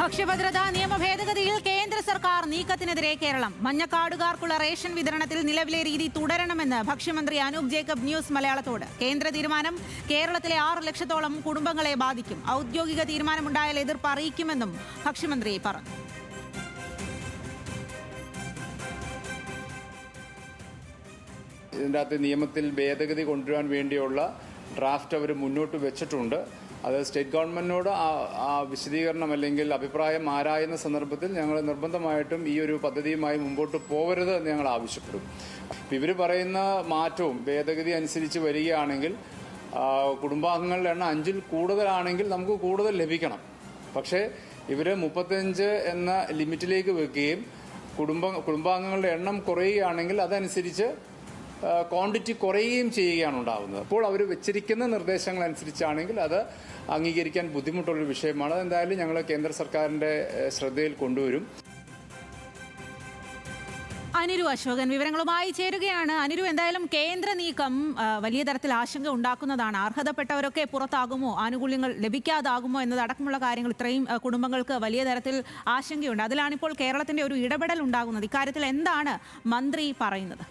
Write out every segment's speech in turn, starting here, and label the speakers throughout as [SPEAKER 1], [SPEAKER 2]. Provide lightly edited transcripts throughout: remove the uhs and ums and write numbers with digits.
[SPEAKER 1] ഭക്ഷ്യഭദ്രതാ നിയമ ഭേദഗതിയിൽ കേന്ദ്ര സർക്കാർ നീക്കത്തിനെതിരെ കേരളം. മഞ്ഞക്കാർഡുകാർക്കുള്ള റേഷൻ വിതരണത്തിൽ നിലവിലെ രീതി തുടരണമെന്ന് ഭക്ഷ്യമന്ത്രി അനൂപ് ജേക്കബ് ന്യൂസ് മലയാളത്തോട്. കേന്ദ്ര തീരുമാനം കേരളത്തിലെ 6 ലക്ഷത്തോളം കുടുംബങ്ങളെ ബാധിക്കും. ഔദ്യോഗിക തീരുമാനമുണ്ടായാൽ എതിർപ്പ് അറിയിക്കുമെന്നും ഭക്ഷ്യമന്ത്രി പറഞ്ഞു.
[SPEAKER 2] ഇതിൻ്റെ അകത്ത് നിയമത്തിൽ ഭേദഗതി കൊണ്ടുവരാൻ വേണ്ടിയുള്ള ഡ്രാഫ്റ്റ് അവർ മുന്നോട്ട് വെച്ചിട്ടുണ്ട്. അത് സ്റ്റേറ്റ് ഗവൺമെന്റിനോട് ആ വിശദീകരണം അല്ലെങ്കിൽ അഭിപ്രായം ആരായുന്ന സന്ദർഭത്തിൽ ഞങ്ങൾ നിർബന്ധമായിട്ടും ഈ ഒരു പദ്ധതിയുമായി മുമ്പോട്ട് പോകരുത് എന്ന് ഞങ്ങൾ ആവശ്യപ്പെടും. ഇവർ പറയുന്ന മാറ്റവും ഭേദഗതി അനുസരിച്ച് വരികയാണെങ്കിൽ കുടുംബാംഗങ്ങളുടെ എണ്ണം 5-ൽ കൂടുതലാണെങ്കിൽ നമുക്ക് കൂടുതൽ ലഭിക്കണം. പക്ഷേ ഇവർ 35 എന്ന ലിമിറ്റിലേക്ക് വെക്കുകയും കുടുംബാംഗങ്ങളുടെ എണ്ണം കുറയുകയാണെങ്കിൽ അതനുസരിച്ച് ക്വാണ്ടിറ്റി കുറയുകയും ചെയ്യുകയാണ് ഉണ്ടാകുന്നത്. അപ്പോൾ അവർ വെച്ചിരിക്കുന്ന നിർദ്ദേശങ്ങൾ അനുസരിച്ചാണെങ്കിൽ അത് അംഗീകരിക്കാൻ ബുദ്ധിമുട്ടുള്ളൊരു വിഷയമാണ്. എന്തായാലും ഞങ്ങൾ കേന്ദ്ര സർക്കാരിൻ്റെ ശ്രദ്ധയിൽ കൊണ്ടുവരും.
[SPEAKER 1] അനിരു അശോകൻ വിവരങ്ങളുമായി ചേരുകയാണ്. അനിരു, എന്തായാലും കേന്ദ്ര നീക്കം വലിയ തരത്തിൽ ആശങ്ക ഉണ്ടാക്കുന്നതാണ്. അർഹതപ്പെട്ടവരൊക്കെ പുറത്താകുമോ, ആനുകൂല്യങ്ങൾ ലഭിക്കാതാകുമോ എന്നതടക്കമുള്ള കാര്യങ്ങൾ ഇത്രയും കുടുംബങ്ങൾക്ക് വലിയ തരത്തിൽ ആശങ്കയുണ്ട്. അതിലാണിപ്പോൾ കേരളത്തിന്റെ ഒരു ഇടപെടൽ ഉണ്ടാകുന്നത്. ഇക്കാര്യത്തിൽ എന്താണ് മന്ത്രി പറയുന്നത്?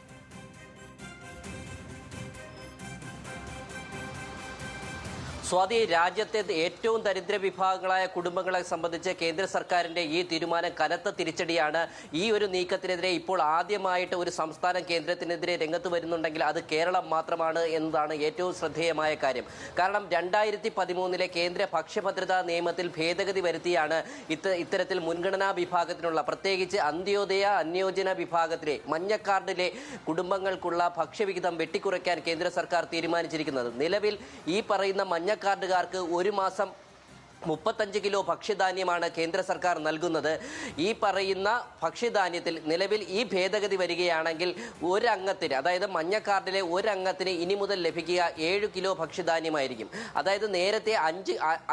[SPEAKER 3] സ്വാതി, രാജ്യത്തെ ഏറ്റവും ദരിദ്ര വിഭാഗങ്ങളായ കുടുംബങ്ങളെ സംബന്ധിച്ച് കേന്ദ്ര സർക്കാരിന്റെ ഈ തീരുമാനം കനത്ത തിരിച്ചടിയാണ്. ഈ ഒരു നീക്കത്തിനെതിരെ ഇപ്പോൾ ആദ്യമായിട്ട് ഒരു സംസ്ഥാനം കേന്ദ്രത്തിനെതിരെ രംഗത്ത് വരുന്നുണ്ടെങ്കിൽ അത് കേരളം മാത്രമാണ് എന്നതാണ് ഏറ്റവും ശ്രദ്ധേയമായ കാര്യം. കാരണം 2013 കേന്ദ്ര ഭക്ഷ്യഭദ്രതാ നിയമത്തിൽ ഭേദഗതി വരുത്തിയാണ് ഇത്തരത്തിൽ മുൻഗണനാ വിഭാഗത്തിനുള്ള, പ്രത്യേകിച്ച് അന്ത്യോദയ അന്യോജന വിഭാഗത്തിലെ മഞ്ഞക്കാർഡിലെ കുടുംബങ്ങൾക്കുള്ള ഭക്ഷ്യവിഹിതം വെട്ടിക്കുറയ്ക്കാൻ കേന്ദ്ര സർക്കാർ തീരുമാനിച്ചിരിക്കുന്നത്. നിലവിൽ ഈ പറയുന്ന മഞ്ഞക്കാർഡുകാർക്ക് ഒരു മാസം 35 കിലോ ഭക്ഷ്യധാന്യമാണ് കേന്ദ്ര സർക്കാർ നൽകുന്നത്. ഈ പറയുന്ന ഭക്ഷ്യധാന്യത്തിൽ നിലവിൽ ഈ ഭേദഗതി വരികയാണെങ്കിൽ ഒരംഗത്തിന്, അതായത് മഞ്ഞക്കാർഡിലെ ഒരംഗത്തിന് ഇനി മുതൽ ലഭിക്കുക 7 കിലോ ഭക്ഷ്യധാന്യമായിരിക്കും. അതായത് നേരത്തെ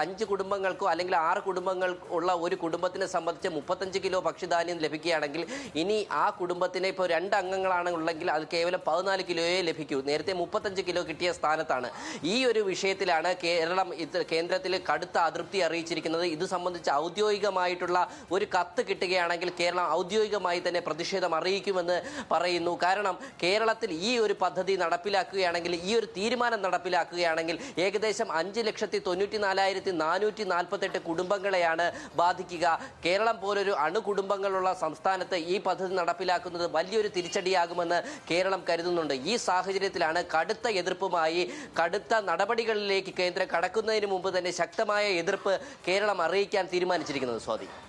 [SPEAKER 3] 5 കുടുംബങ്ങൾക്കോ അല്ലെങ്കിൽ 6 കുടുംബങ്ങൾ ഉള്ള ഒരു കുടുംബത്തിനെ സംബന്ധിച്ച് 35 കിലോ ഭക്ഷ്യധാന്യം ലഭിക്കുകയാണെങ്കിൽ ഇനി ആ കുടുംബത്തിന് ഇപ്പോൾ 2 അംഗങ്ങളാണ് ഉള്ളെങ്കിൽ അത് കേവലം 14 കിലോയെ ലഭിക്കൂ. നേരത്തെ 35 കിലോ കിട്ടിയ സ്ഥാനത്താണ്. ഈ ഒരു വിഷയത്തിലാണ് കേരളം കേന്ദ്രത്തിൽ കടുത്ത അതൃപ്തി അറിയിച്ചിരിക്കുന്നത്. ഇത് സംബന്ധിച്ച് ഔദ്യോഗികമായിട്ടുള്ള ഒരു കത്ത് കിട്ടുകയാണെങ്കിൽ കേരളം ഔദ്യോഗികമായി തന്നെ പ്രതിഷേധം അറിയിക്കുമെന്ന് പറയുന്നു. കാരണം കേരളത്തിൽ ഈ ഒരു പദ്ധതി നടപ്പിലാക്കുകയാണെങ്കിൽ, ഈ ഒരു തീരുമാനം നടപ്പിലാക്കുകയാണെങ്കിൽ ഏകദേശം 5,94,448 കുടുംബങ്ങളെയാണ് ബാധിക്കുക. കേരളം പോലൊരു അണുകുടുംബങ്ങളുള്ള സംസ്ഥാനത്ത് ഈ പദ്ധതി നടപ്പിലാക്കുന്നത് വലിയൊരു തിരിച്ചടിയാകുമെന്ന് കേരളം കരുതുന്നുണ്ട്. ഈ സാഹചര്യത്തിലാണ് കടുത്ത എതിർപ്പുമായി, കടുത്ത നടപടികളിലേക്ക് കേന്ദ്രം കടക്കുന്നതിന് മുമ്പ് തന്നെ ശക്തമായ എതിർപ്പ് കേരളം അറിയിക്കാൻ തീരുമാനിച്ചിരിക്കുന്നത്. സ്വാതി.